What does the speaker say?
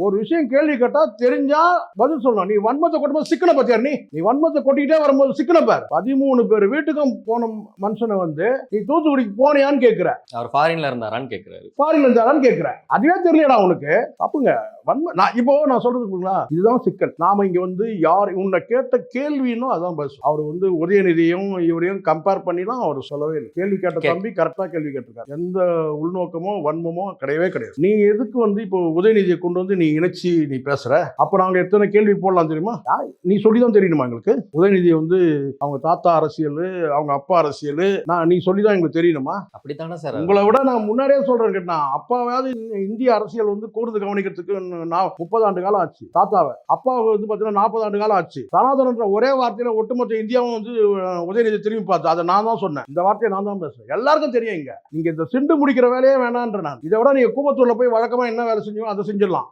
ஒரு விஷயம் கேள்வி கேட்டா தெரிஞ்சா பதில் சொல்லணும். நீ வன்மத்தை கொட்டும்போது சிக்கன பத்தியார், நீ வன்மத்தை கொட்டிக்கிட்டே வரும்போது சிக்கன பார். 13 பேர் வீட்டுக்கும் போன மனுஷனை வந்து நீ தூத்துக்குடிக்கு போனியான்னு கேட்கிற, அவர் ஃபாரின்ல இருந்தாரான்னு கேட்கிறாரு. ஃபாரின்ல இருந்தாரான்னு கேட்கிற. அதுவே தெரியலடா உனக்கு. தப்புங்க. நான் சொல்றதுக்குங்களா, இதுதான் சிக்கல். நாம இங்க வந்து யார் உன்னை கேட்ட கேள்வின்னு அதான் பஸ். அவர் வந்து உதயநிதியும் இவரையும் கம்பேர் பண்ணிலாம் அவர் சொல்லவே இல்லை. கேள்வி கேட்ட தம்பி கரெக்டா கேள்வி கேட்டிருக்காரு. எந்த உள்நோக்கமோ வன்மமோ கிடையவே கிடையாது. நீ எதுக்கு வந்து இப்போ உதயநிதியை கொண்டு வந்து நீ இணைச்சி நீ பேசுற? அப்ப நாங்க எத்தனை கேள்வி போடலாம் தெரியுமா? நீ சொல்லிதான் தெரியணுமா எங்களுக்கு? உதயநிதி வந்து அவங்க தாத்தா அரசியல், அவங்க அப்பா அரசியல், நீ சொல்லிதான் எங்களுக்கு தெரியணுமா? அப்படித்தானே சார். உங்களை விட நான் முன்னாடியே சொல்றேன் கேட்டா, அப்பாவது இந்திய அரசியல் வந்து கூர்ந்து கவனிக்கிறதுக்கு 30 ஆண்டு காலம் ஆச்சு. தாத்தாவை அப்பாவை வந்து பார்த்தீங்கன்னா 40 ஆண்டு காலம் ஆச்சு. சனாதனன்ற ஒரே வார்த்தையில ஒட்டுமொத்த இந்தியாவும் வந்து உதயநிதி திரும்பி பார்த்து அதை நான் தான் சொன்னேன். இந்த வார்த்தையை நான் தான் பேசுறேன். எல்லாருக்கும் தெரியும். இங்க நீங்க இந்த சிண்டு முடிக்கிற வேலையே வேணான்ற நான். இதை விட நீங்க கூவத்தூர்ல போய் வழக்கமா என்ன வேலை செஞ்சோம் அதை செஞ்சிடலாம்.